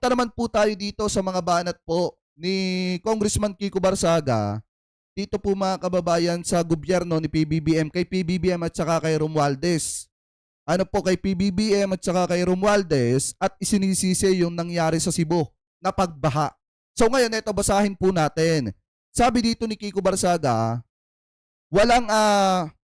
Punta naman po tayo dito sa mga banat po ni Congressman Kiko Barsaga. Dito po mga kababayan sa gobyerno ni PBBM, kay PBBM at saka kay Romualdez. Ano po kay PBBM at saka kay Romualdez at isinisisi yung nangyari sa Cebu na pagbaha. So ngayon, ito basahin po natin. Sabi dito ni Kiko Barsaga, walang,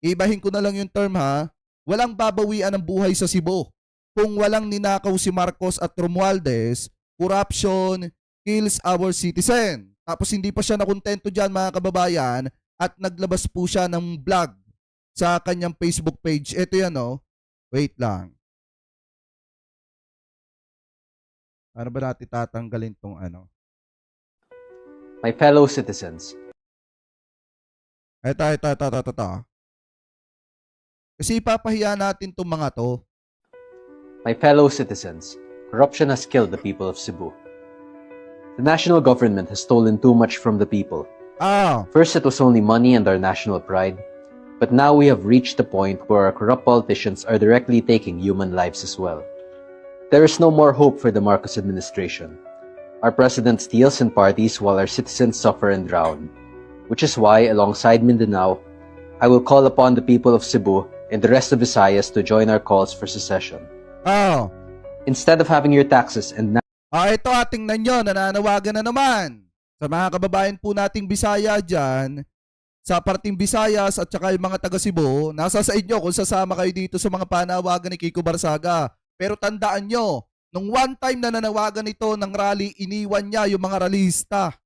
ibahin ko na lang yung term ha, walang babawian ng buhay sa Cebu kung walang ninakaw si Marcos at Romualdez. Corruption kills our citizen. Tapos hindi pa siya nakontento dyan mga kababayan at naglabas po siya ng vlog sa kanyang Facebook page. Ito yan oh. Wait lang. Ano ba natin tatanggalin tong ano? My fellow citizens, Ito. Kasi ipapahiya natin tong mga to. my fellow citizens, corruption has killed the people of Cebu. The national government has stolen too much from the people. First, it was only money and our national pride, but now we have reached the point where our corrupt politicians are directly taking human lives as well. There is no more hope for the Marcos administration. Our president steals and parties while our citizens suffer and drown, which is why, alongside Mindanao, I will call upon the people of Cebu and the rest of Visayas to join our calls for secession. Instead of having your taxes and Ito tingnan nyo, nananawagan na naman sa mga kababayan po nating Bisaya dyan, sa parting Visayas at saka yung mga taga Cebu, nasa sa inyo kung sasama kayo dito sa mga panawagan ni Kiko Barsaga. Pero tandaan nyo, nung one time na nanawagan ito ng rally, iniwan niya yung mga ralista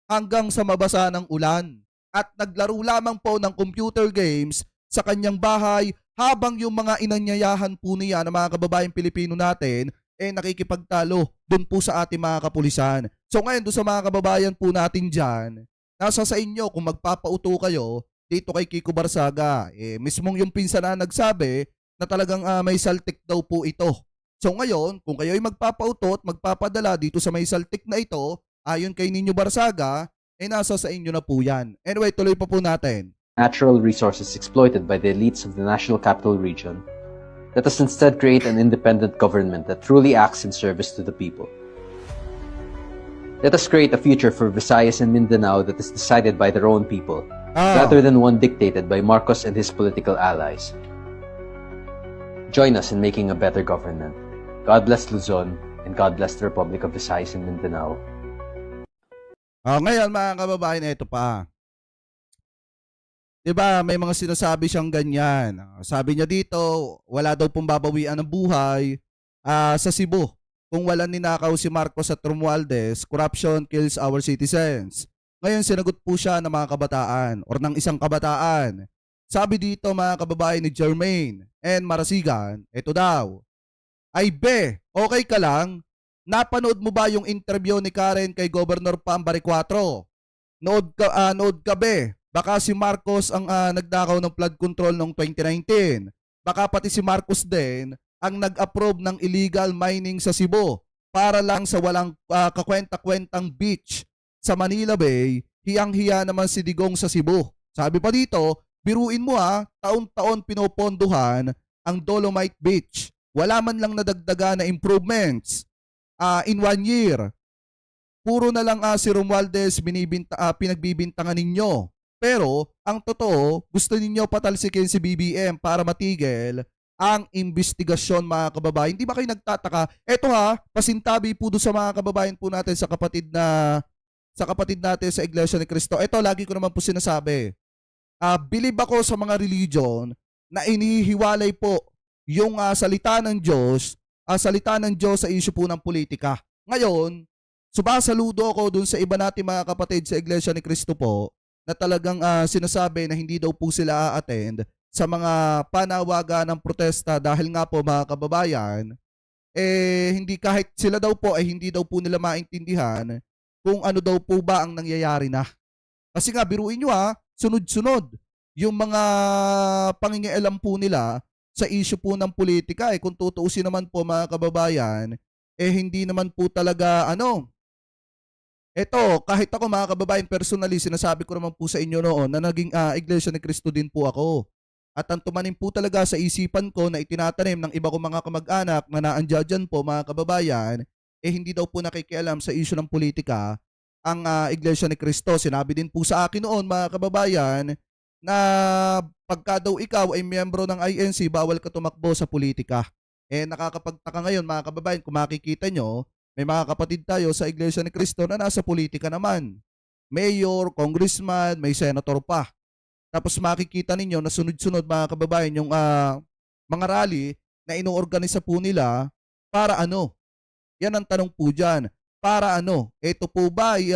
hanggang sa mabasa ng ulan. At naglaro lamang po ng computer games sa kanyang bahay habang yung mga inanyayahan po niya ng mga kababayang Pilipino natin nakikipagtalo doon po sa ating mga kapulisan. So ngayon doon sa mga kababayan po natin dyan, nasa sa inyo kung magpapauto kayo dito kay Kiko Barsaga. Mismong yung pinsan na nagsabi na talagang may saltik daw po ito. So ngayon, kung kayo ay magpapauto at magpapadala dito sa may saltik na ito, ayon kay Ninyo Barsaga, nasa sa inyo na po yan. Anyway, tuloy pa po natin. natural resources exploited by the elites of the National Capital Region. Let us instead create an independent government that truly acts in service to the people. Let us create a future for Visayas and Mindanao that is decided by their own people, rather than one dictated by Marcos and his political allies. Join us in making a better government. God bless Luzon, and God bless the Republic of Visayas and Mindanao. Ngayon mga kababayan, ito pa. Diba, may mga sinasabi siyang ganyan. Sabi niya dito, wala daw pong babawian ng buhay sa Cebu. Kung walang ninakaw si Marcos at Romualdez, corruption kills our citizens. Ngayon, sinagot po siya ng mga kabataan or ng isang kabataan. Sabi dito mga kababayan ni Jermaine and Marasigan, ito daw, ay be, okay ka lang? Napanood mo ba yung interview ni Karen kay Governor Pambari 4? Nood ka be? Baka si Marcos ang nagdakaw ng flood control noong 2019. Baka pati si Marcos din ang nag-approve ng illegal mining sa Cebu para lang sa walang kakwenta-kwentang beach sa Manila Bay. Hiyang-hiya naman si Digong sa Cebu. Sabi pa dito, biruin mo taon-taon pinopondohan ang Dolomite Beach. Wala man lang nadagdaga na improvements in 1 year. Puro na lang si Romualdez pinagbibintangan ninyo. Pero, ang totoo, gusto ninyo patalsikin si BBM para matigil ang investigasyon mga kababayan. Hindi ba kayo nagtataka? Eto pasintabi po doon sa mga kababayan po natin sa kapatid natin sa Iglesia ni Cristo. Eto, lagi ko naman po sinasabi. Believe ako sa mga religion na inihiwalay po yung salita ng Diyos sa issue po ng politika. Ngayon, subasaludo ako doon sa iba natin mga kapatid sa Iglesia ni Cristo po na talagang sinasabi na hindi daw po sila a-attend sa mga panawagan ng protesta dahil nga po mga kababayan, hindi kahit sila daw po ay hindi daw po nila maintindihan kung ano daw po ba ang nangyayari na. Kasi nga biruin nyo sunod-sunod yung mga pangingialam po nila sa issue po ng politika. Kung tutuusin naman po mga kababayan, hindi naman po talaga Eto, kahit ako mga kababayan personally, sinasabi ko naman po sa inyo noon na naging Iglesia ni Cristo din po ako. At ang tumanim po talaga sa isipan ko na itinatanim ng iba kong mga kamag-anak na naandyan dyan po mga kababayan, hindi daw po nakikialam sa issue ng politika ang Iglesia ni Cristo. Sinabi din po sa akin noon, mga kababayan, na pagka daw ikaw ay miyembro ng INC, bawal ka tumakbo sa politika. Nakakapagtaka ngayon, mga kababayan, kung makikita nyo, may mga kapatid tayo sa Iglesia ni Cristo na nasa politika naman. Mayor, congressman, may senator pa. Tapos makikita ninyo na sunod-sunod, mga kababayan, yung mga rally na inoorganisa po nila para ano? Yan ang tanong po dyan. Para ano? Ito po ba ay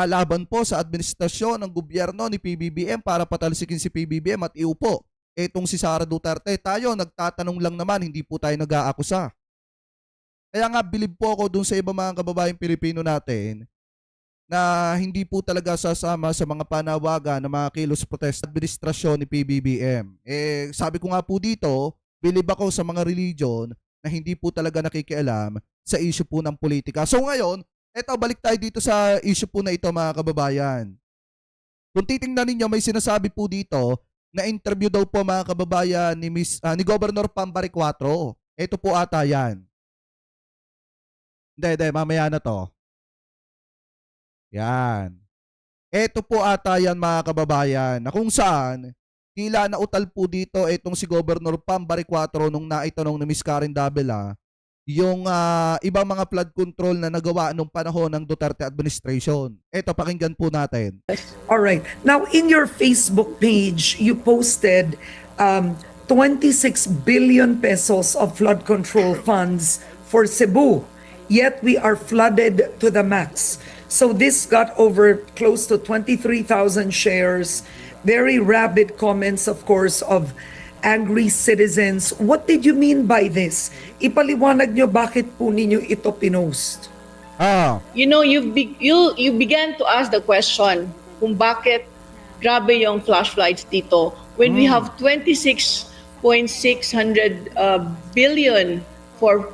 laban po sa administrasyon ng gobyerno ni PBBM para patalsikin si PBBM at iupo etong si Sara Duterte? Tayo nagtatanong lang naman, hindi po tayo nag-aakusa. Kaya nga bilib po ako dun sa ibang mga kababayang Pilipino natin na hindi po talaga sasama sa mga panawagan ng mga kilos protest administrasyon ni PBBM. Sabi ko nga po dito, bilib ako sa mga religion na hindi po talaga nakikialam sa issue po ng politika. So ngayon, eto, balik tayo dito sa issue po na ito, mga kababayan. Kung titingnan ninyo, may sinasabi po dito na interview daw po, mga kababayan, ni Governor Pambari 4. Ito po ata yan. Hindi, mamaya na to. Yan. Ito po ata yan, mga kababayan, na kung saan tila nautal po dito itong si Governor Pambari 4 nung naitanong ni Miss Karen Davila yung ibang mga flood control na nagawa nung panahon ng Duterte administration. Ito, pakinggan po natin. All right. Now, in your Facebook page, you posted 26 billion pesos of flood control funds for Cebu. Yet we are flooded to the max. So this got over close to 23,000 shares. Very rabid comments, of course, of angry citizens. What did you mean by this? Ipaliwanag nyo bakit po ninyo ito pinost. You know, you began to ask the question kung bakit grabe yung flash floods dito when we have 26.600 billion for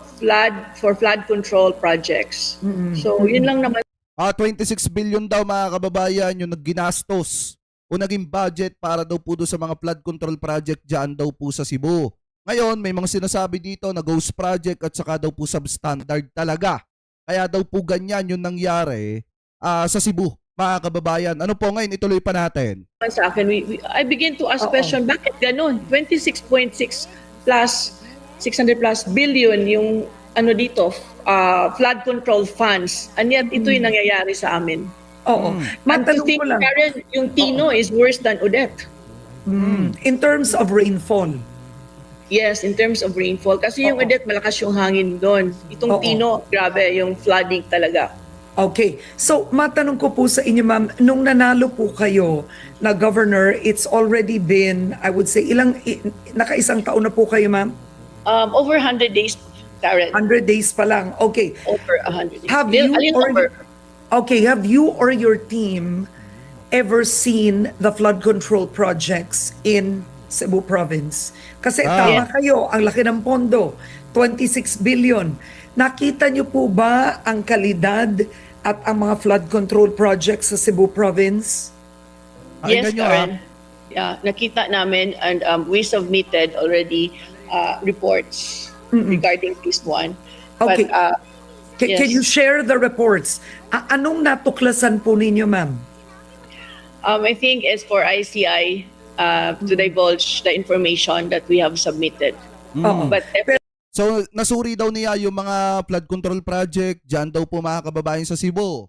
flood control projects. So yun lang naman. 26 billion daw, mga kababayan, yung nagginastos o naging budget para daw po doon sa mga flood control project dyan daw po sa Cebu. Ngayon, may mga sinasabi dito na ghost project at saka daw po substandard talaga. Kaya daw po ganyan yung nangyari sa Cebu, mga kababayan. Ano po ngayon, ituloy pa natin. Sa akin, I begin to ask question, bakit ganun? 26.6 plus 600 plus billion yung ano dito, flood control funds. And yet, ito yung nangyayari sa amin. Oo. Matanong ko lang. Karen, yung Tino is worse than Odette. In terms of rainfall. Yes, in terms of rainfall. Kasi yung Odette, malakas yung hangin doon. Itong Tino, grabe, yung flooding talaga. Okay. So, matanong ko po sa inyo, ma'am, nung nanalo po kayo na governor, it's already been, I would say, nakaisang taon na po kayo, ma'am? Over 100 days, Karen. 100 days pa lang. Okay. Over 100 days. Have you or your team ever seen the flood control projects in Cebu province? Kasi tama kayo, ang laki ng pondo, 26 billion. Nakita niyo po ba ang kalidad at ang mga flood control projects sa Cebu province? Yes, Karen. Yeah, nakita namin and we submitted already reports regarding this one. Okay. But, Can you share the reports? Anong natuklasan po ninyo, ma'am? I think it's for ICI to divulge the information that we have submitted. But so, nasuri daw niya yung mga flood control project dyan daw po, mga kababayan, sa Cebu.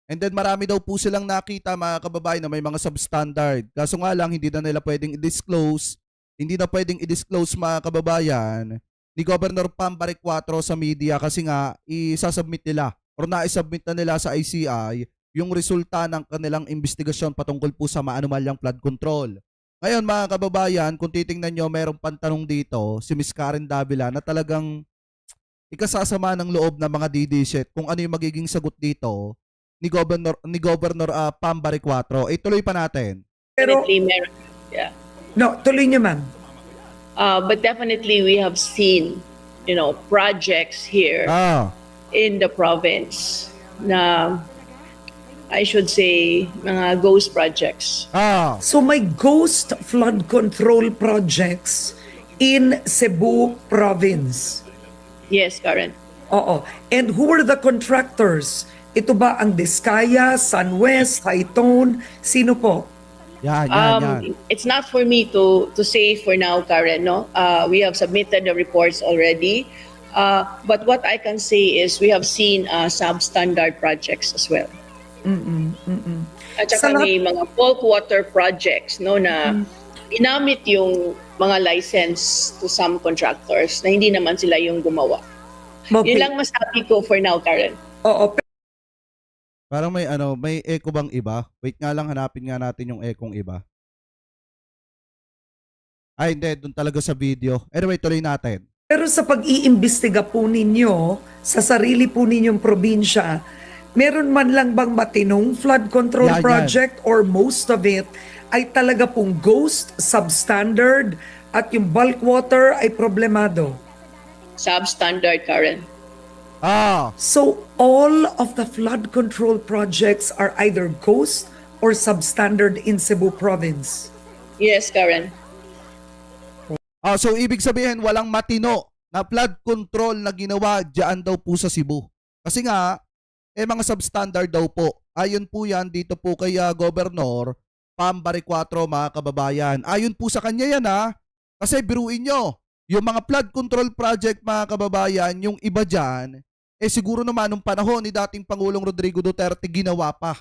And then marami daw po silang nakita, mga kababayan, na may mga substandard. Kaso nga lang, hindi na nila pwedeng i-disclose. Hindi na pwedeng i-disclose, mga kababayan, ni Governor Pambari 4 sa media kasi nga isasubmit nila or na-submit na nila sa ICI yung resulta ng kanilang investigasyon patungkol po sa maanumalyang flood control. Ngayon, mga kababayan, kung titingnan nyo, mayroong pantanong dito si Miss Karen Davila na talagang ikasasama ng loob ng mga DDSet kung ano yung magiging sagot dito ni Governor Pambari 4. Tuloy pa natin. Pero, yeah. no, tuloy niyo, ma'am. But definitely we have seen, projects here in the province na I should say mga ghost projects. So may ghost flood control projects in Cebu province. Yes, Karen. Oo. And who are the contractors? Ito ba ang Diskaya, Sunwest, Hightone? Sino po? Yan. It's not for me to say for now, Karen. No, we have submitted the reports already. But what I can say is we have seen substandard projects as well. At Sa saka lahat- may mga bulk water projects no na ginamit yung mga license to some contractors na hindi naman sila yung gumawa. Okay. Yun lang masabi ko for now, Karen. Oo. Parang may echo bang iba? Wait nga lang, hanapin nga natin yung echo'ng iba. Ay, hindi. Doon talaga sa video. Anyway, tuloy natin. Pero sa pag-iimbestiga po ninyo, sa sarili po ninyong probinsya, meron man lang bang matinong flood control Yan. project or most of it ay talaga pong ghost, substandard, at yung bulk water ay problemado? Substandard, Karen. So all of the flood control projects are either ghost or substandard in Cebu province? Yes, Karen. So ibig sabihin walang matino na flood control na ginawa diyan daw po sa Cebu. Kasi nga mga substandard daw po. Ayon po yan dito po kay Governor Pambari 4, mga kababayan. Ayon po sa kanya yan Kasi biruin nyo, yung mga flood control project, mga kababayan, yung iba dyan, siguro naman nung panahon ni dating Pangulong Rodrigo Duterte ginawa pa.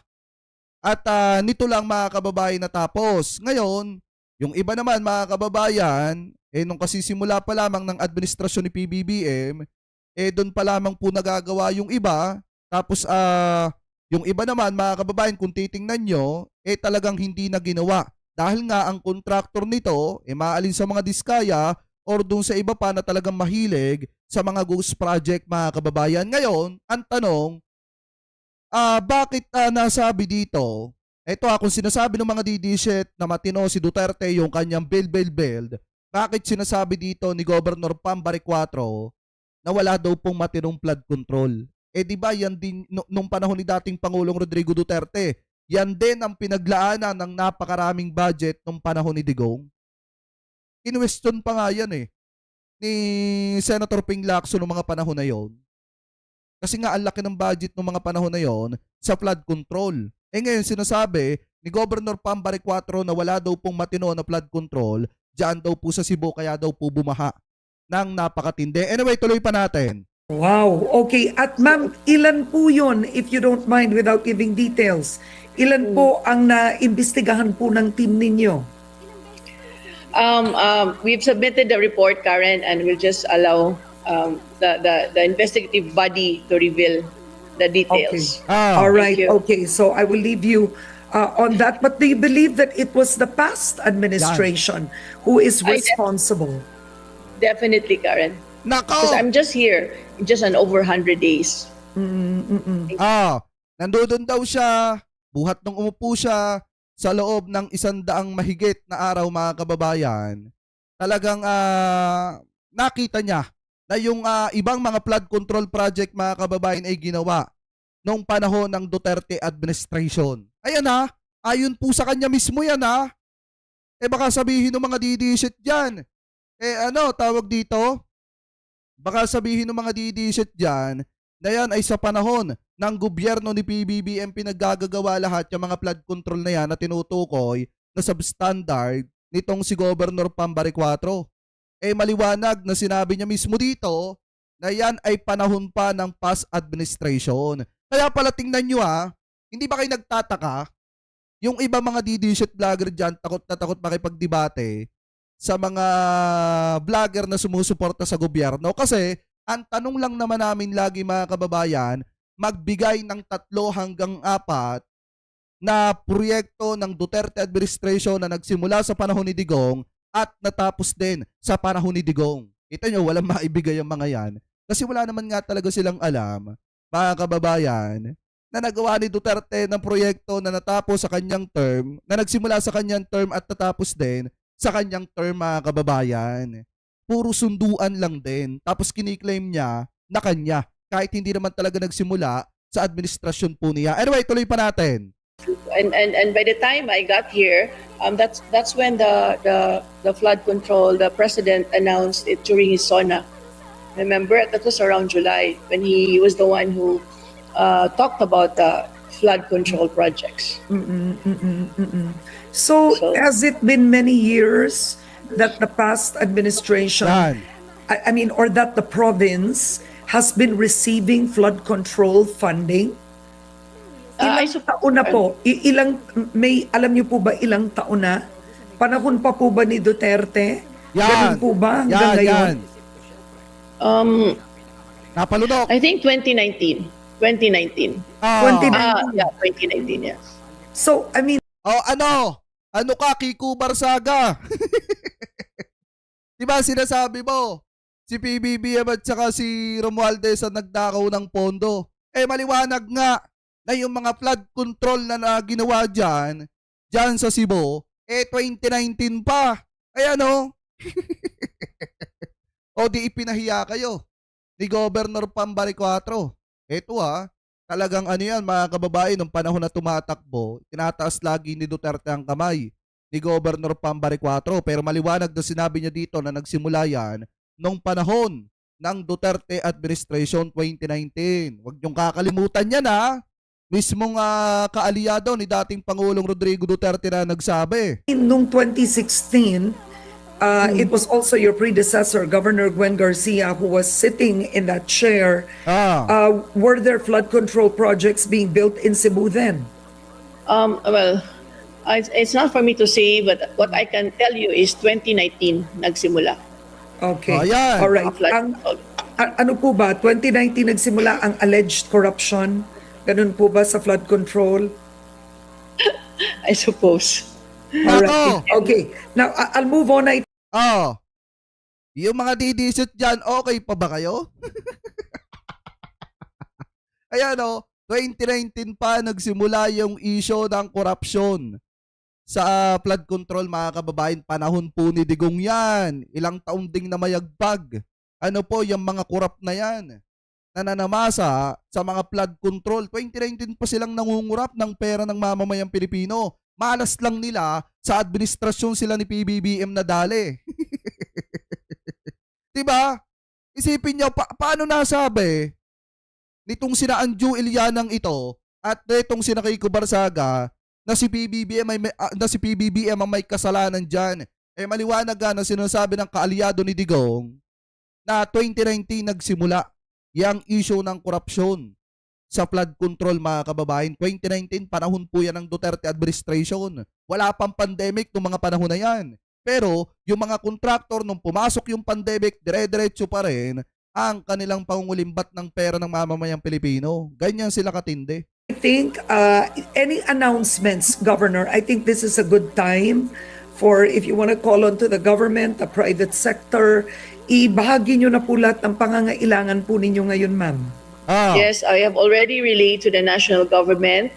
At nito lang, mga kababayan, natapos. Ngayon, yung iba naman, mga kababayan, nung kasisimula pa lamang ng administrasyon ni PBBM, doon pa lamang po nagagawa yung iba. Tapos yung iba naman, mga kababayan, kung titingnan nyo, talagang hindi na ginawa. Dahil nga ang contractor nito, maalin sa mga diskaya or doon sa iba pa na talagang mahilig sa mga ghost project, mga kababayan. Ngayon, ang tanong, bakit nasabi dito, kung sinasabi ng mga DDSHit na matino si Duterte yung kanyang build, bakit sinasabi dito ni Governor Pambari 4 na wala daw pong matinong flood control? Di ba yan din nung panahon ni dating Pangulong Rodrigo Duterte, yan din ang pinaglaanan ng napakaraming budget nung panahon ni Digong. Kinwestiyon pa nga yan ni Senator Ping Lacson nung mga panahon na yon. Kasi nga ang laki ng budget nung mga panahon na yon sa flood control. Ngayon sinasabi ni Governor Pambari 4 na wala daw pong matino na flood control diyan daw po sa Cebu, kaya daw po bumaha ng napakatindi. Anyway, tuloy pa natin. Wow, okay. At ma'am, ilan po yun, if you don't mind, without giving details? Ilan po ang naimbestigahan po ng team ninyo? We've submitted the report, Karen, and we'll just allow the investigative body to reveal the details. All right, Thank you. okay. So I will leave you on that. But do you believe that it was the past administration who is responsible? Definitely, Karen. Because Nako! I'm just here in just an over 100 days. Nandoon daw siya, buhat nung umupo siya sa loob ng 100 mahigit na araw, mga kababayan. Talagang nakita niya na yung ibang mga flood control project, mga kababayan, ay ginawa nung panahon ng Duterte administration. Ayan ayon po sa kanya mismo yan baka sabihin ng mga DDSHit dyan. Tawag dito? Baka sabihin ng mga DDSHit dyan na yan ay sa panahon ng gobyerno ni PBBM pinaggagawa lahat yung mga flood control na yan na tinutukoy na substandard nitong si Governor Pambari 4. Maliwanag na sinabi niya mismo dito na yan ay panahon pa ng past administration. Kaya pala tingnan nyo hindi ba kayo nagtataka? Yung iba mga DDSHit vlogger dyan takot na takot makipagdebate sa mga vlogger na sumusuporta sa gobyerno. Kasi ang tanong lang naman namin lagi, mga kababayan, magbigay ng 3 hanggang 4 na proyekto ng Duterte administration na nagsimula sa panahon ni Digong at natapos din sa panahon ni Digong. Kita nyo, walang maibigay ang mga yan. Kasi wala naman nga talaga silang alam, mga kababayan, na nagawa ni Duterte ng proyekto na natapos sa kanyang term, na nagsimula sa kanyang term at natapos din sa kanyang term, mga kababayan. Puro sunduan lang din. Tapos kiniklaim niya na kanya, kahit hindi naman talaga nagsimula sa administrasyon po niya. Anyway, tuloy pa natin. And by the time I got here, that's when the flood control, the president announced it during his SONA. Remember, that was around July when he was the one who talked about the flood control projects. So, So- has it been many years that the past administration, Yan. I mean, or that the province has been receiving flood control funding? I Ilang suppose- taon na po? Alam niyo po ba ilang taon na? Panahon pa po ba ni Duterte? Ganun Yan. po ba hanggang Yan, ngayon? yan. Napalunok. I think 2019. 2019. 2019. Yeah, 2019, yes. So, I mean, Oh, ano? Ano ka, Kiko Barsaga? Diba sinasabi mo, si PBBM at saka si Romualdez ang nagdakaw ng pondo. Eh, maliwanag nga na yung mga flood control na ginawa dyan sa Cebu, 2019 pa. Ay ano? O di ipinahiya kayo ni Governor Pambari 4. Eto talagang ano yan mga kababayan, nung panahon na tumatakbo, tinataas lagi ni Duterte ang kamay ni Governor Pambari 4. Pero maliwanag na sinabi niya dito na nagsimula yan nung panahon ng Duterte administration 2019. Huwag niyong kakalimutan yan Mismong kaalyado ni dating Pangulong Rodrigo Duterte na nagsabi. nung 2016, it was also your predecessor, Governor Gwen Garcia, who was sitting in that chair. Were there flood control projects being built in Cebu then? Well, it's not for me to say, but what I can tell you is 2019 nagsimula. Okay. Ayan. All right. Ang flood Ang, control. ano po ba, 2019 nagsimula ang alleged corruption? Ganun po ba sa flood control? I suppose. All right. Ako. Okay. Now, I'll move on. Yung mga didisit dyan, okay pa ba kayo? Ayan 2019 pa nagsimula yung issue ng korupsyon sa flood control mga kababayan. Panahon po ni Digong yan. Ilang taon ding na mayagbag. Ano po yung mga korap na yan? Nananamasa sa mga flood control. 2019 pa silang nangungurap ng pera ng mamamayang Pilipino. Malas lang nila sa administrasyon sila ni PBBM na dali. Diba? Isipin nyo, paano nasabi nitong sina Anju Ilianang ito at nitong sina Kiko Barsaga na si PBBM ang may kasalanan dyan. Maliwanag na sinasabi ng kaalyado ni Digong na 2019 nagsimula yung issue ng korupsyon sa flood control mga kababayan. 2019, panahon po yan ng Duterte administration. Wala pang pandemic nung mga panahon na yan. Pero yung mga contractor nung pumasok yung pandemic, dire-diretso pa rin ang kanilang pangungulimbat ng pera ng mamamayang Pilipino. Ganyan sila katindi. I think any announcements, Governor, I think this is a good time for if you want to call on to the government, the private sector, ibahagi nyo na po lahat ng pangangailangan po ninyo ngayon, ma'am. Yes, I have already relayed to the national government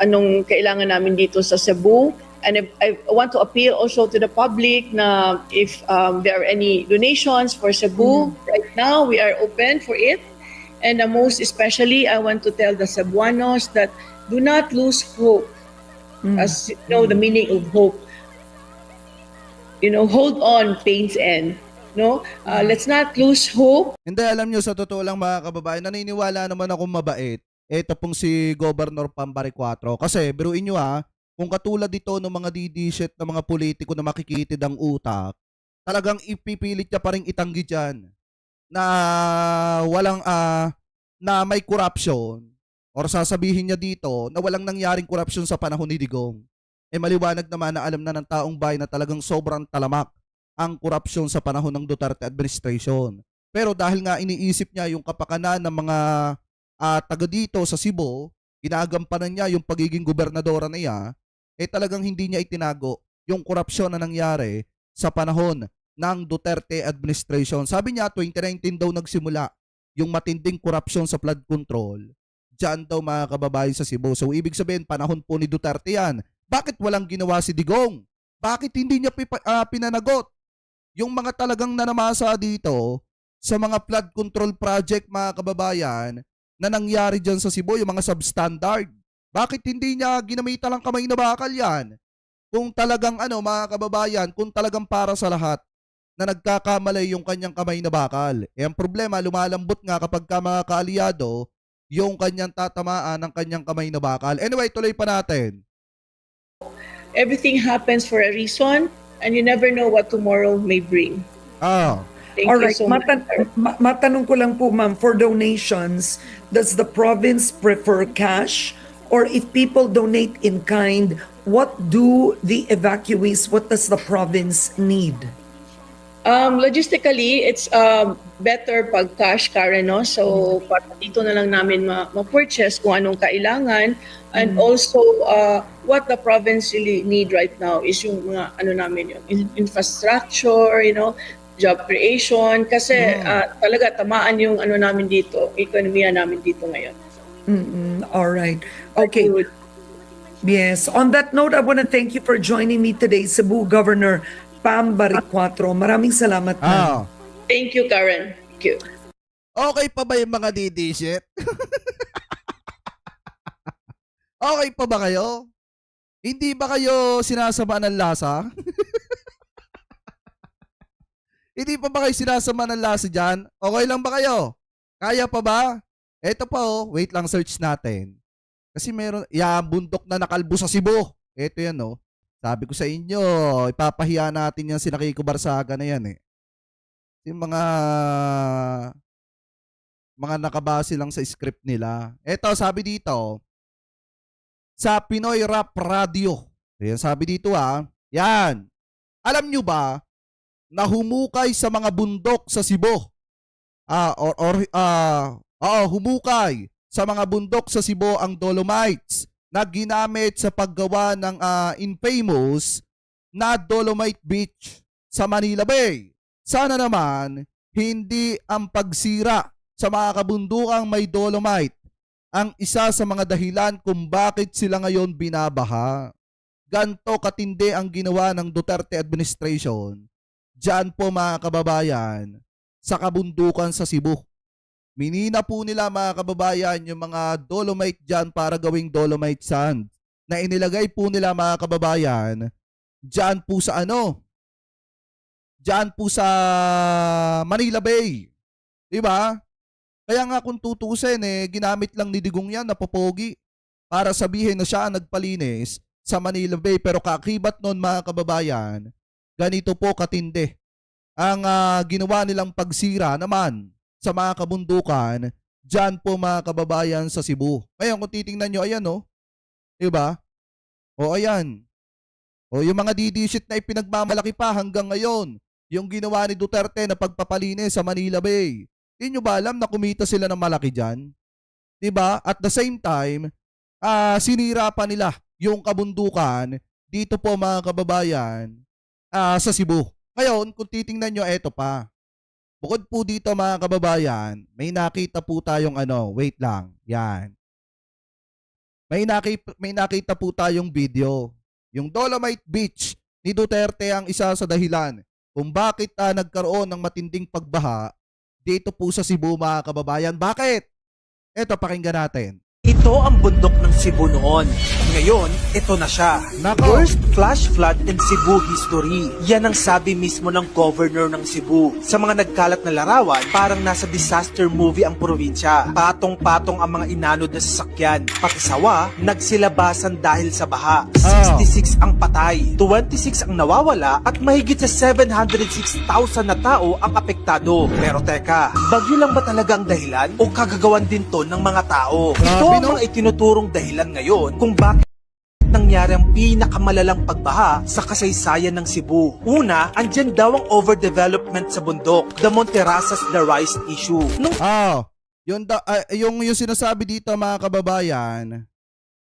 anong kailangan namin dito sa Cebu. And I want to appeal also to the public na if there are any donations for Cebu, right now we are open for it. And most especially, I want to tell the Cebuanos that do not lose hope. As you know, the meaning of hope. Hold on, pain's end. Let's not lose hope. Hindi, alam nyo, sa totoo lang mga kababayan, naniniwala naman akong mabait. Ito pong si Governor Pambari 4. Kasi, biruin nyo kung katulad dito ng mga didishit na mga politiko na makikitid ang utak, talagang ipipilit niya pa rin itanggi dyan na walang, na may corruption or sasabihin niya dito na walang nangyaring corruption sa panahon ni Digong. Maliwanag naman na alam na ng taong bayan na talagang sobrang talamak ang korupsyon sa panahon ng Duterte administration. Pero dahil nga iniisip niya yung kapakanan ng mga taga dito sa Cebu, ginagampanan niya yung pagiging gobernadora niya, talagang hindi niya itinago yung korupsyon na nangyari sa panahon ng Duterte administration. Sabi niya, 2019 daw nagsimula yung matinding korupsyon sa flood control. Diyan daw mga kababayan sa Cebu. So ibig sabihin, panahon po ni Duterte yan. Bakit walang ginawa si Digong? Bakit hindi niya pinanagot yung mga talagang nanamasa dito sa mga flood control project mga kababayan na nangyari dyan sa Cebu, yung mga substandard? Bakit hindi niya ginamita lang kamay na bakal yan? Kung talagang mga kababayan, kung talagang para sa lahat, na nagkakamali yung kanyang kamay na bakal. Ang problema, lumalambot nga kapag ka mga kaalyado, yung kanyang tatamaan ng kanyang kamay na bakal. Anyway, tuloy pa natin. Everything happens for a reason, and you never know what tomorrow may bring. Thank All you right, so much. matanong ko lang po ma'am, for donations, does the province prefer cash? Or if people donate in kind, what do the evacuees, what does the province need? Logistically, it's better pag cash, Karen, no? So, para dito na lang namin ma-purchase kung anong kailangan. And also, what the province really need right now is yung mga, namin, yung infrastructure, job creation. Kasi talaga, tamaan yung namin dito, ekonomiya namin dito ngayon. All right. Okay. Yes. On that note, I want to thank you for joining me today, Cebu Governor Pam Baricuatro. Maraming salamat, ma'am. Thank you, Karen. Thank you. Okay pa ba yung mga didishit? Okay pa ba kayo? Hindi ba kayo sinasama ng lasa? Hindi pa ba kayo sinasama ng lasa dyan? Okay lang ba kayo? Kaya pa ba? Eto pa wait lang, search natin. Kasi meron, bundok na nakalbo sa Cebu. Eto yan Sabi ko sa inyo, ipapahiya natin yan si Kiko Barsaga na yan Yung mga nakabase lang sa script nila. Eto, sabi dito, sa Pinoy Rap Radio. Ayan, sabi dito yan. Alam nyo ba na humukay sa mga bundok sa Cebu? Humukay sa mga bundok sa Cebu ang Dolomites na ginamit sa paggawa ng infamous na Dolomite Beach sa Manila Bay. Sana naman hindi ang pagsira sa mga kabundukang may Dolomite ang isa sa mga dahilan kung bakit sila ngayon binabaha. Ganto katindi ang ginawa ng Duterte administration diyan po mga kababayan sa kabundukan sa Cebu. Minina po nila mga kababayan yung mga Dolomite dyan para gawing Dolomite sand na inilagay po nila mga kababayan dyan po sa dyan po sa Manila Bay. Diba? Kaya nga kung tutusin ginamit lang ni Digong yan na popogi para sabihin na siya ang nagpalinis sa Manila Bay. Pero kakibat nun mga kababayan, ganito po katindi ang ginawa nilang pagsira naman sa mga kabundukan dyan po mga kababayan sa Cebu. Ngayon kung titingnan nyo, ayan diba? Ayan. Yung mga didishit na ipinagmamalaki pa hanggang ngayon, yung ginawa ni Duterte na pagpapalinis sa Manila Bay. Hindi nyo ba alam na kumita sila ng malaki dyan? Diba? At the same time, sinira pa nila yung kabundukan dito po mga kababayan sa Cebu. Ngayon, kung titingnan nyo, eto pa. Bukod po dito mga kababayan, may nakita po tayong wait lang, yan. May nakita po tayong video. Yung Dolomite Beach ni Duterte ang isa sa dahilan kung bakit nagkaroon ng matinding pagbaha dito po sa Cebu mga kababayan. Bakit? Eto, pakinggan natin. Ito ang bundok ng Cebu noon. Ngayon, ito na siya. Nako. Worst flash flood in Cebu history. Yan ang sabi mismo ng governor ng Cebu. Sa mga nagkalat na larawan, parang nasa disaster movie ang probinsya. Patong-patong ang mga inanod na sasakyan. Pati sawa, nagsilabasan dahil sa baha. 66 ang patay, 26 ang nawawala, at mahigit sa 706,000 na tao ang apektado. Pero teka, bagyo lang ba talaga ang dahilan? O kagagawan din to ng mga tao? Ito ang mga itinuturong dahilan ngayon kung bakit nangyari ang pinakamalalang pagbaha sa kasaysayan ng Cebu. Una, andyan daw ang overdevelopment sa bundok, the Monterasas the Rice issue. Yung sinasabi dito mga kababayan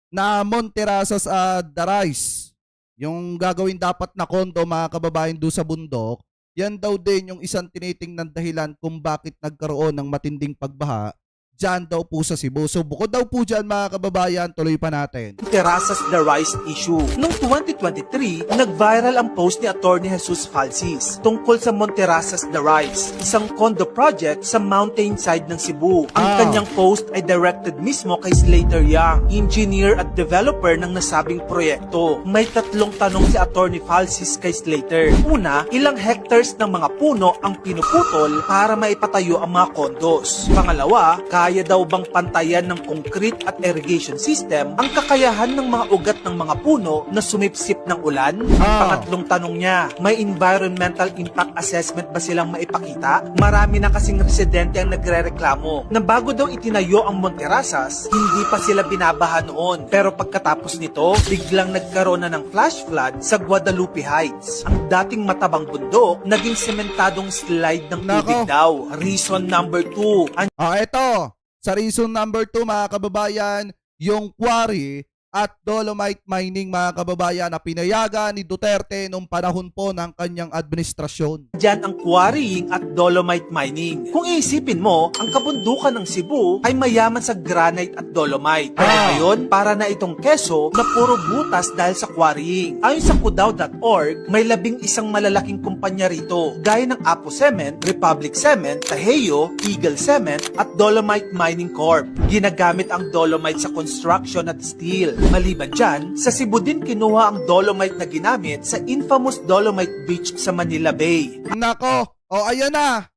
na Monterasas the Rice, yung gagawin dapat na kondo mga kababayan doon sa bundok, yan daw din yung isang tinitingnan dahilan kung bakit nagkaroon ng matinding pagbaha dyan daw po sa Cebu. So bukod daw po dyan mga kababayan, tuloy pa natin. Terrazas the Rise issue. Noong 2023, nag-viral ang post ni Atty. Jesus Falsis tungkol sa Monterrasas the Rise, isang condo project sa mountainside ng Cebu. Ang kanyang post ay directed mismo kay Slater Young, engineer at developer ng nasabing proyekto. May tatlong tanong si Atty. Falsis kay Slater. Una, ilang hectares ng mga puno ang pinuputol para maipatayo ang mga condos? Pangalawa, kaya daw bang pantayan ng concrete at irrigation system ang kakayahan ng mga ugat ng mga puno na sumipsip ng ulan? Pangatlong tanong niya, may environmental impact assessment ba silang maipakita? Marami na kasing residente ang nagrereklamo na bago daw itinayo ang Monterrasas, hindi pa sila binabaha noon. Pero pagkatapos nito, biglang nagkaroon na ng flash flood sa Guadalupe Heights. Ang dating matabang bundok, naging sementadong slide ng tubig daw. Reason number 2, Ito, sa reason number 2 mga kababayan, yung quarry at dolomite mining mga kababayan na pinayagan ni Duterte nung panahon po ng kanyang administrasyon. Diyan ang quarrying at dolomite mining. Kung iisipin mo, ang kabundukan ng Cebu ay mayaman sa granite at dolomite. Pero ngayon, para na itong keso na puro butas dahil sa quarrying. Ayon sa kudaw.org, may 11 malalaking kumpanya rito, gaya ng Apo Cement, Republic Cement, Taheyo, Eagle Cement at Dolomite Mining Corp. Ginagamit ang dolomite sa construction at steel. Maliban dyan, sa Cebu din kinuha ang dolomite na ginamit sa infamous Dolomite Beach sa Manila Bay. Nako, ayan na.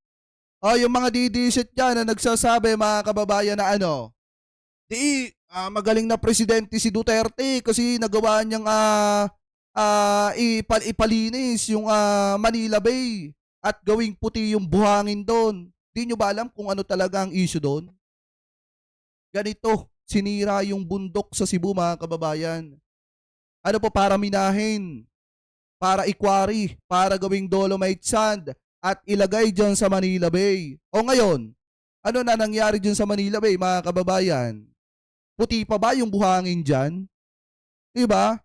Yung mga didisit dyan na nagsasabi mga kababayan na magaling na presidente si Duterte kasi nagawa niyang ipalinis yung Manila Bay at gawing puti yung buhangin doon. Di nyo ba alam kung ano talaga ang issue doon? Ganito, sinira yung bundok sa Cebu mga kababayan. Ano po, para minahin, para i-quarry, para gawing dolomite sand at ilagay dyan sa Manila Bay. O ngayon, ano na nangyari dyan sa Manila Bay mga kababayan? Puti pa ba yung buhangin dyan? Diba?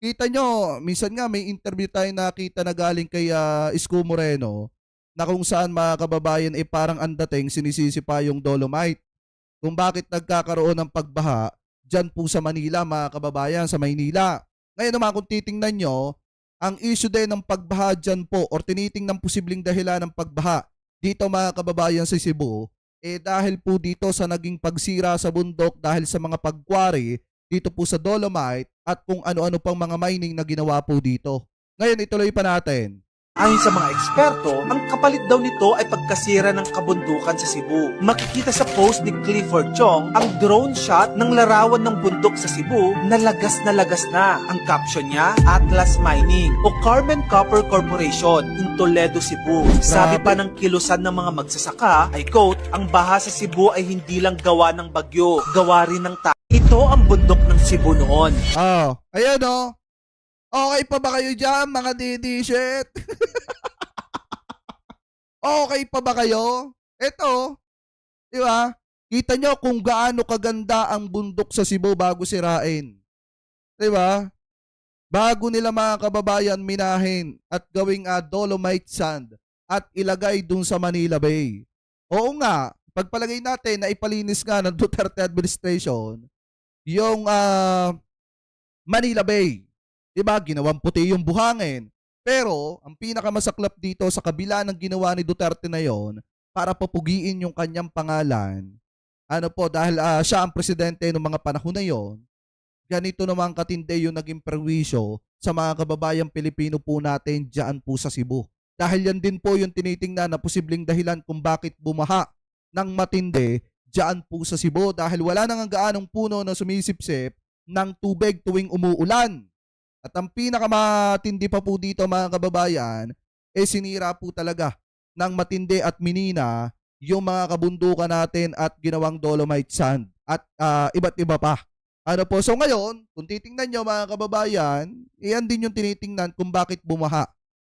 Kita nyo, minsan nga may interview tayo nakita na galing kay Isko Moreno na kung saan mga kababayan parang ang dating sinisisi pa yung dolomite. Kung bakit nagkakaroon ng pagbaha dyan po sa Manila mga kababayan, sa Maynila. Ngayon naman kung titingnan nyo, ang issue din ng pagbaha dyan po or tinitingnan posibleng dahilan ng pagbaha dito mga kababayan sa Cebu, dahil po dito sa naging pagsira sa bundok dahil sa mga pagkwari dito po sa dolomite at kung ano-ano pang mga mining na ginawa po dito. Ngayon ituloy pa natin. Ayon sa mga eksperto, ang kapalit daw nito ay pagkasira ng kabundukan sa Cebu. Makikita sa post ni Clifford Chong ang drone shot ng larawan ng bundok sa Cebu na lagas na. Ang caption niya, Atlas Mining o Carmen Copper Corporation in Toledo, Cebu. Sabi pa ng kilusan ng mga magsasaka ay quote, ang baha sa Cebu ay hindi lang gawa ng bagyo, gawa rin ng Ito ang bundok ng Cebu noon. Ayan okay pa ba kayo dyan, mga didi-shit? Okay pa ba kayo? Ito, di ba? Kita nyo kung gaano kaganda ang bundok sa Cebu bago sirain. Di ba? Bago nila mga kababayan minahin at gawing dolomite sand at ilagay dun sa Manila Bay. Oo nga, pagpalagay natin na ipalinis nga ng Duterte administration yung Manila Bay. Diba, ginawang puti yung buhangin. Pero, ang pinakamasaklap dito sa kabila ng ginawa ni Duterte na yon para papugiin yung kanyang pangalan, dahil siya ang presidente ng mga panahon na yon, ganito naman katindi yung naging perwisyo sa mga kababayang Pilipino po natin dyan po sa Cebu. Dahil yan din po yung tinitingnan na posibleng dahilan kung bakit bumaha ng matindi dyan po sa Cebu dahil wala nang gaanong puno na sumisipsip ng tubig tuwing umuulan. At ang pinakamatindi pa po dito mga kababayan, sinira po talaga ng matindi at minina yung mga kabundukan natin at ginawang dolomite sand at iba't iba pa. So ngayon, kung titingnan nyo mga kababayan, iyan din yung tinitingnan kung bakit bumaha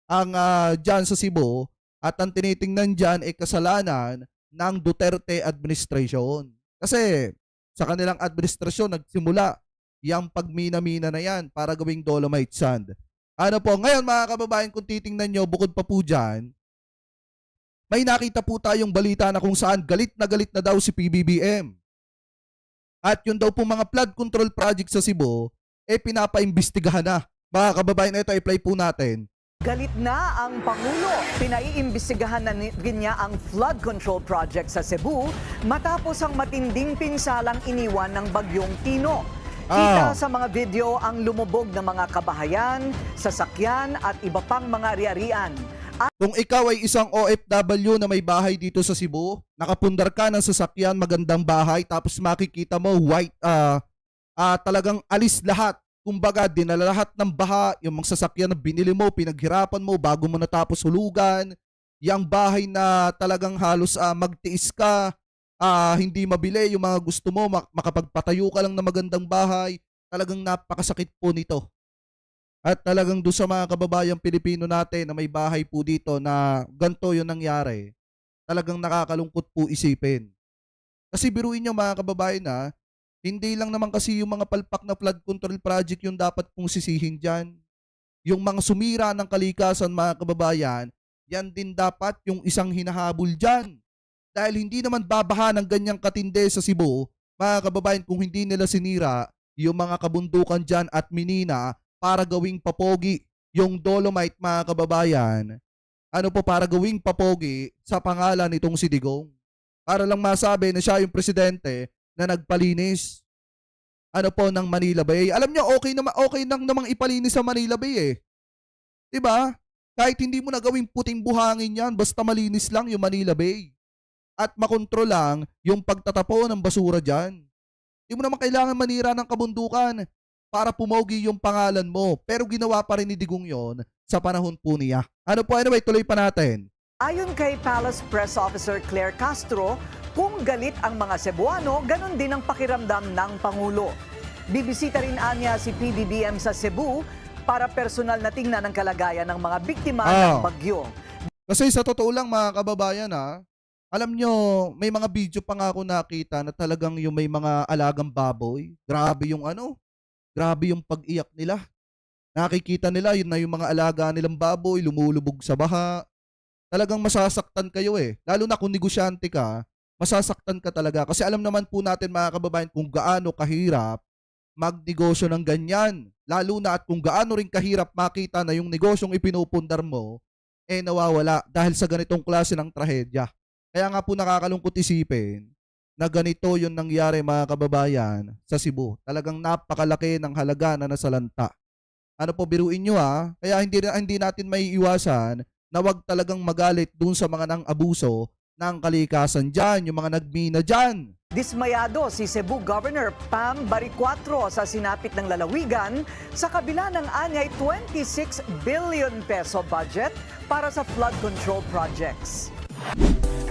ang dyan sa Cebu at ang tinitingnan dyan ay kasalanan ng Duterte administration. Kasi sa kanilang administrasyon nagsimula yung pagmina-mina na yan para gawing dolomite sand. Ngayon mga kababayan, kung titingnan nyo, bukod pa po dyan, may nakita po tayong balita na kung saan galit na daw si PBBM. At yun daw po mga flood control project sa Cebu, pinapaimbestigahan na. Mga kababayan, ito i-play po natin. Galit na ang Pangulo. Pinaiimbestigahan na rin niya ang flood control project sa Cebu matapos ang matinding pinsalang iniwan ng bagyong Tino. Kita sa mga video ang lumubog na mga kabahayan, sasakyan at iba pang mga ari-arian. Kung ikaw ay isang OFW na may bahay dito sa Cebu, nakapundar ka ng sasakyan, magandang bahay, tapos makikita mo white, talagang alis lahat. Kumbaga, dinala lahat ng baha, yung mga sasakyan na binili mo, pinaghirapan mo bago mo natapos hulugan, yung bahay na talagang halos magtiis ka, hindi mabili yung mga gusto mo, makapagpatayo ka lang na magandang bahay, talagang napakasakit po nito. At talagang doon sa mga kababayang Pilipino natin na may bahay po dito na ganito yung nangyari, talagang nakakalungkot po isipin. Kasi biruin nyo mga kababayan hindi lang naman kasi yung mga palpak na flood control project yung dapat pong sisihin dyan. Yung mga sumira ng kalikasan mga kababayan, yan din dapat yung isang hinahabol dyan. Dahil hindi naman babaha ng ganyang katinde sa Cebu, mga kababayan, kung hindi nila sinira yung mga kabundukan dyan at minina para gawing papogi yung Dolomite mga kababayan. Para gawing papogi sa pangalan nitong si Digong. Para lang masabi na siya yung presidente na nagpalinis ng Manila Bay. Alam niyo, okay nang namang ipalinis sa Manila Bay 'Di ba? Kahit hindi mo na gawing puting buhangin 'yan, basta malinis lang yung Manila Bay. At makontrol lang yung pagtatapon ng basura diyan. Hindi mo naman kailangan manira ng kabundukan para pumogi yung pangalan mo. Pero ginawa pa rin ni Digong 'yon sa panahon po niya. Anyway, tuloy pa natin. Ayon kay Palace Press Officer Claire Castro, kung galit ang mga Cebuano, ganun din ang pakiramdam ng Pangulo. Bibisita rin anya si PBBM sa Cebu para personal na tingnan ang kalagayan ng mga biktima ng bagyo. Kasi sa totoo lang mga kababayan alam nyo, may mga video pa nga ako nakita na talagang yung may mga alagang baboy. Grabe yung pag-iyak nila. Nakikita nila yun na yung mga alaga nilang baboy lumulubog sa baha. Talagang masasaktan kayo Lalo na kung negosyante ka, masasaktan ka talaga. Kasi alam naman po natin mga kababayan kung gaano kahirap magnegosyo ng ganyan. Lalo na at kung gaano rin kahirap makita na yung negosyong ipinupundar mo nawawala dahil sa ganitong klase ng trahedya. Kaya nga po nakakalungkot isipin na ganito yung nangyari mga kababayan sa Cebu. Talagang napakalaki ng halaga na nasalanta. Biruin nyo Kaya hindi natin may iwasan na wag talagang magalit dun sa mga nang abuso ng kalikasan dyan, yung mga nagmina dyan. Dismayado si Cebu Governor Pam Baricuatro sa sinapit ng lalawigan sa kabila ng anyay 26 billion peso budget para sa flood control projects.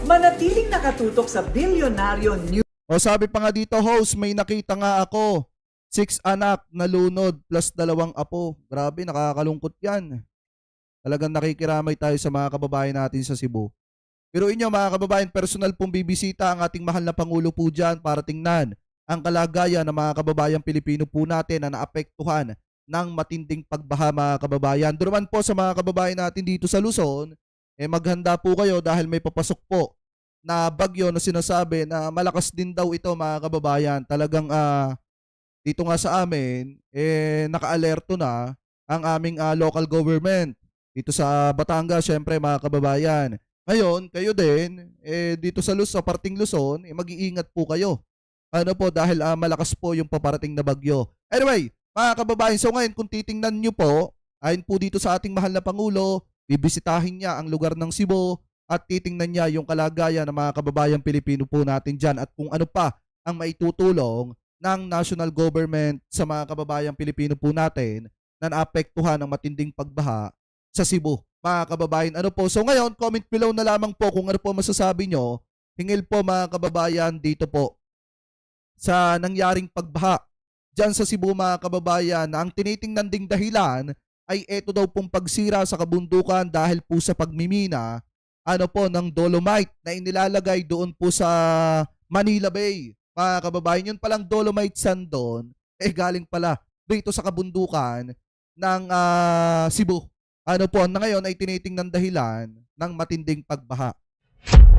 Manatiling nakatutok sa Bilyonaryo News. Sabi pa nga dito, host, may nakita nga ako. 6 anak na lunod plus 2 apo. Grabe, nakakalungkot yan. Talagang nakikiramay tayo sa mga kababayan natin sa Cebu. Pero inyo mga kababayan, personal pong bibisita ang ating mahal na Pangulo po dyan para tingnan ang kalagayan ng mga kababayang Pilipino po natin na naapektuhan ng matinding pagbaha mga kababayan. Doon naman po sa mga kababayan natin dito sa Luzon, maghanda po kayo dahil may papasok po na bagyo na sinasabi na malakas din daw ito mga kababayan. Talagang dito nga sa amin, naka-alerto na ang aming local government. Dito sa Batangas, syempre mga kababayan. Ngayon, kayo din, dito sa parting Luzon, mag-iingat po kayo. Dahil malakas po yung paparating na bagyo. Anyway, mga kababayan, so ngayon kung titingnan nyo po, ayon po dito sa ating mahal na Pangulo, bibisitahin niya ang lugar ng Cebu at titingnan niya yung kalagayan ng mga kababayang Pilipino po natin dyan at kung ano pa ang maitutulong ng national government sa mga kababayang Pilipino po natin na naapektuhan ng matinding pagbaha sa Cebu. Mga kababayan, so ngayon, comment below na lamang po kung ano po masasabi nyo. Hingil po mga kababayan dito po sa nangyaring pagbaha dyan sa Cebu mga kababayan na ang tinitingnan ding dahilan ay eto daw pong pagsira sa kabundukan dahil po sa pagmimina ng Dolomite na inilalagay doon po sa Manila Bay. Mga kababayan, yun palang Dolomite sand doon, galing pala dito sa kabundukan ng Cebu. Na ngayon ay tinitingnan dahilan ng matinding pagbaha. yan.